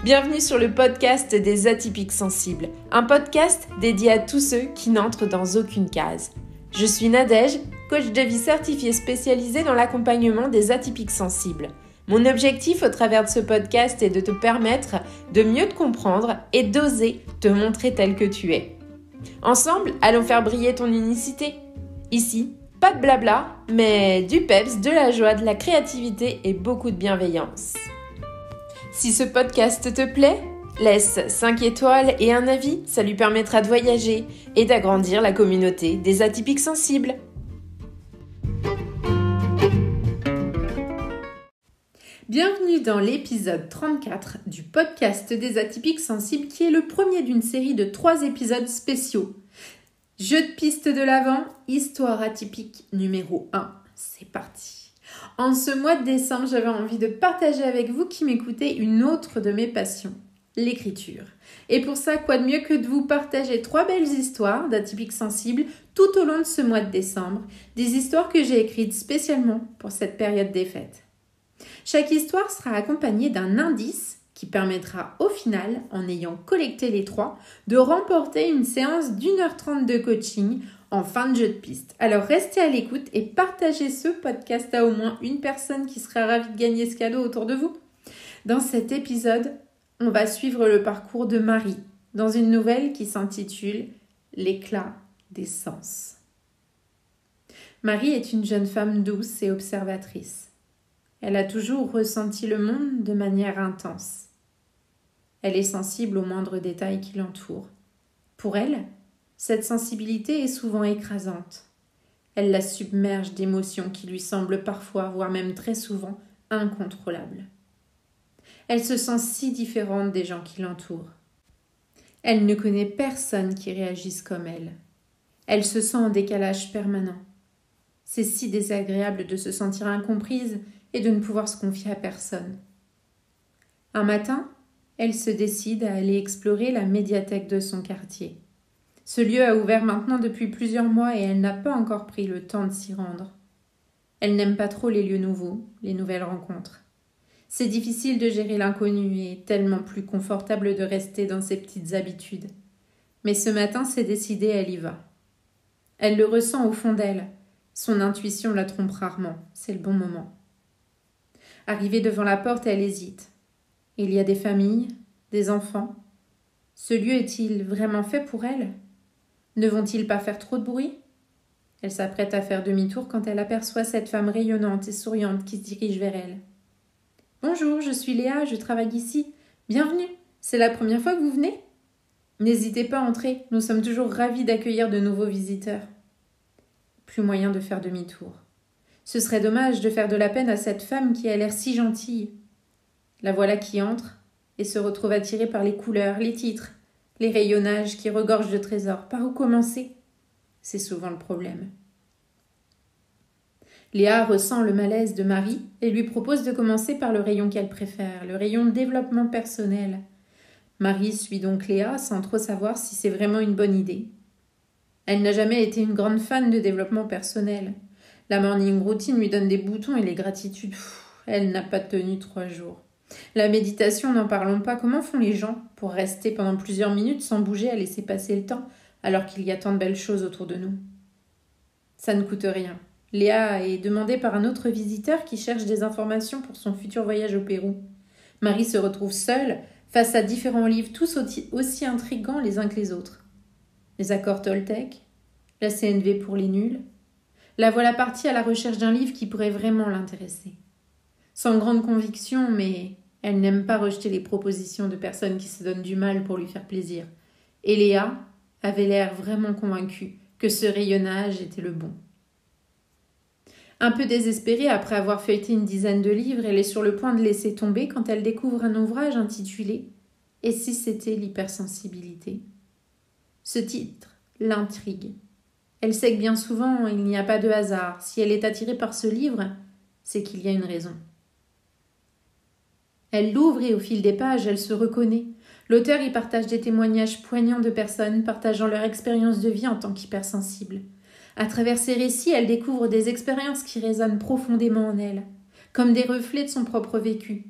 Bienvenue sur le podcast des Atypiques Sensibles, un podcast dédié à tous ceux qui n'entrent dans aucune case. Je suis Nadège, coach de vie certifiée spécialisée dans l'accompagnement des atypiques sensibles. Mon objectif au travers de ce podcast est de te permettre de mieux te comprendre et d'oser te montrer tel que tu es. Ensemble, allons faire briller ton unicité. Ici, pas de blabla, mais du peps, de la joie, de la créativité et beaucoup de bienveillance. Si ce podcast te plaît, laisse 5 étoiles et un avis, ça lui permettra de voyager et d'agrandir la communauté des atypiques sensibles. Bienvenue dans l'épisode 34 du podcast des atypiques sensibles qui est le premier d'une série de 3 épisodes spéciaux. Jeu de piste de l'Avent, histoire atypique numéro 1. C'est parti. En ce mois de décembre, j'avais envie de partager avec vous qui m'écoutez une autre de mes passions, l'écriture. Et pour ça, quoi de mieux que de vous partager 3 belles histoires d'atypiques sensibles tout au long de ce mois de décembre, des histoires que j'ai écrites spécialement pour cette période des fêtes. Chaque histoire sera accompagnée d'un indice qui permettra au final, en ayant collecté les 3, de remporter une séance d'1h30 de coaching en fin de jeu de piste. Alors restez à l'écoute et partagez ce podcast à au moins une personne qui sera ravie de gagner ce cadeau autour de vous. Dans cet épisode, on va suivre le parcours de Marie dans une nouvelle qui s'intitule « L'éclat des sens ». Marie est une jeune femme douce et observatrice. Elle a toujours ressenti le monde de manière intense. Elle est sensible aux moindres détails qui l'entourent. Pour elle, cette sensibilité est souvent écrasante. Elle la submerge d'émotions qui lui semblent parfois, voire même très souvent, incontrôlables. Elle se sent si différente des gens qui l'entourent. Elle ne connaît personne qui réagisse comme elle. Elle se sent en décalage permanent. C'est si désagréable de se sentir incomprise et de ne pouvoir se confier à personne. Un matin, elle se décide à aller explorer la médiathèque de son quartier. Ce lieu a ouvert maintenant depuis plusieurs mois et elle n'a pas encore pris le temps de s'y rendre. Elle n'aime pas trop les lieux nouveaux, les nouvelles rencontres. C'est difficile de gérer l'inconnu et tellement plus confortable de rester dans ses petites habitudes. Mais ce matin, c'est décidé, elle y va. Elle le ressent au fond d'elle. Son intuition la trompe rarement. C'est le bon moment. Arrivée devant la porte, elle hésite. Il y a des familles, des enfants. Ce lieu est-il vraiment fait pour elle ? Ne vont-ils pas faire trop de bruit ? Elle s'apprête à faire demi-tour quand elle aperçoit cette femme rayonnante et souriante qui se dirige vers elle. « Bonjour, je suis Léa, je travaille ici. Bienvenue, c'est la première fois que vous venez ? N'hésitez pas à entrer, nous sommes toujours ravis d'accueillir de nouveaux visiteurs. » Plus moyen de faire demi-tour. Ce serait dommage de faire de la peine à cette femme qui a l'air si gentille. La voilà qui entre et se retrouve attirée par les couleurs, les titres, les rayonnages qui regorgent de trésors. Par où commencer ? C'est souvent le problème. Léa ressent le malaise de Marie et lui propose de commencer par le rayon qu'elle préfère, le rayon développement personnel. Marie suit donc Léa sans trop savoir si c'est vraiment une bonne idée. Elle n'a jamais été une grande fan de développement personnel. La morning routine lui donne des boutons et les gratitudes. Elle n'a pas tenu 3 jours. La méditation, n'en parlons pas. Comment font les gens pour rester pendant plusieurs minutes sans bouger à laisser passer le temps alors qu'il y a tant de belles choses autour de nous ? Ça ne coûte rien. Léa est demandée par un autre visiteur qui cherche des informations pour son futur voyage au Pérou. Marie se retrouve seule face à différents livres, tous aussi intrigants les uns que les autres. Les accords Toltec, la CNV pour les nuls. La voilà partie à la recherche d'un livre qui pourrait vraiment l'intéresser. Sans grande conviction, mais elle n'aime pas rejeter les propositions de personnes qui se donnent du mal pour lui faire plaisir. Et Léa avait l'air vraiment convaincue que ce rayonnage était le bon. Un peu désespérée après avoir feuilleté une dizaine de livres, elle est sur le point de laisser tomber quand elle découvre un ouvrage intitulé « Et si c'était l'hypersensibilité ?» Ce titre l'intrigue. Elle sait que bien souvent, il n'y a pas de hasard. Si elle est attirée par ce livre, c'est qu'il y a une raison. Elle l'ouvre et au fil des pages, elle se reconnaît. L'auteur y partage des témoignages poignants de personnes partageant leur expérience de vie en tant qu'hypersensibles. À travers ces récits, elle découvre des expériences qui résonnent profondément en elle, comme des reflets de son propre vécu.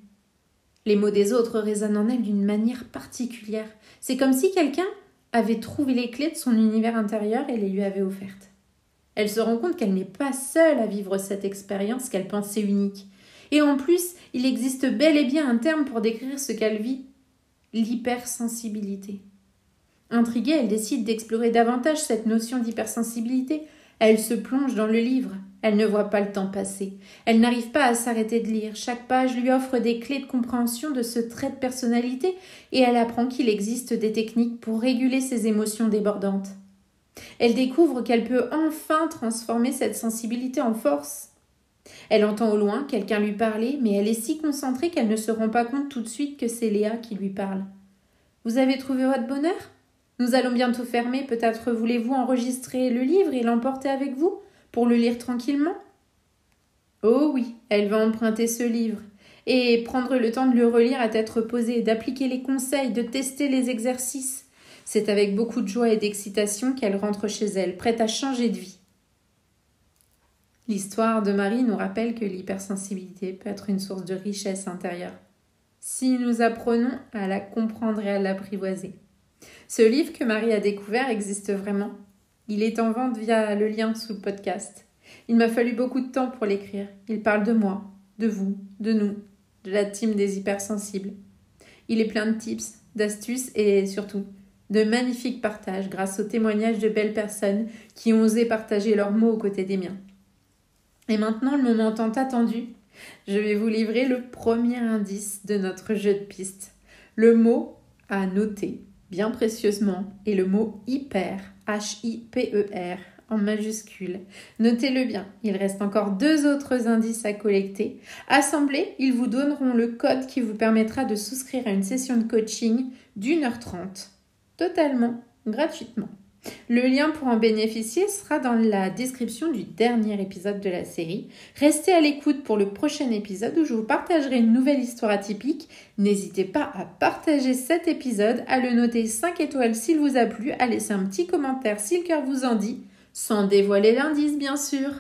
Les mots des autres résonnent en elle d'une manière particulière. C'est comme si quelqu'un avait trouvé les clés de son univers intérieur et les lui avait offertes. Elle se rend compte qu'elle n'est pas seule à vivre cette expérience qu'elle pensait unique. Et en plus, il existe bel et bien un terme pour décrire ce qu'elle vit, l'hypersensibilité. Intriguée, elle décide d'explorer davantage cette notion d'hypersensibilité. Elle se plonge dans le livre. Elle ne voit pas le temps passer. Elle n'arrive pas à s'arrêter de lire. Chaque page lui offre des clés de compréhension de ce trait de personnalité et elle apprend qu'il existe des techniques pour réguler ses émotions débordantes. Elle découvre qu'elle peut enfin transformer cette sensibilité en force. Elle entend au loin quelqu'un lui parler, mais elle est si concentrée qu'elle ne se rend pas compte tout de suite que c'est Léa qui lui parle. « Vous avez trouvé votre bonheur ? Nous allons bientôt fermer, peut-être voulez-vous enregistrer le livre et l'emporter avec vous pour le lire tranquillement ?» Oh oui, elle va emprunter ce livre et prendre le temps de le relire à tête reposée, d'appliquer les conseils, de tester les exercices. C'est avec beaucoup de joie et d'excitation qu'elle rentre chez elle, prête à changer de vie. L'histoire de Marie nous rappelle que l'hypersensibilité peut être une source de richesse intérieure, si nous apprenons à la comprendre et à l'apprivoiser. Ce livre que Marie a découvert existe vraiment. Il est en vente via le lien sous le podcast. Il m'a fallu beaucoup de temps pour l'écrire. Il parle de moi, de vous, de nous, de la team des hypersensibles. Il est plein de tips, d'astuces et surtout de magnifiques partages grâce aux témoignages de belles personnes qui ont osé partager leurs mots aux côtés des miens. Et maintenant, le moment tant attendu, je vais vous livrer le premier indice de notre jeu de pistes. Le mot à noter bien précieusement est le mot hyper, H-I-P-E-R, en majuscule. Notez-le bien, il reste encore 2 autres indices à collecter. Assemblés, ils vous donneront le code qui vous permettra de souscrire à une session de coaching d'1h30, totalement gratuitement. Le lien pour en bénéficier sera dans la description du dernier épisode de la série. Restez à l'écoute pour le prochain épisode où je vous partagerai une nouvelle histoire atypique. N'hésitez pas à partager cet épisode, à le noter 5 étoiles s'il vous a plu, à laisser un petit commentaire si le cœur vous en dit, sans dévoiler l'indice bien sûr.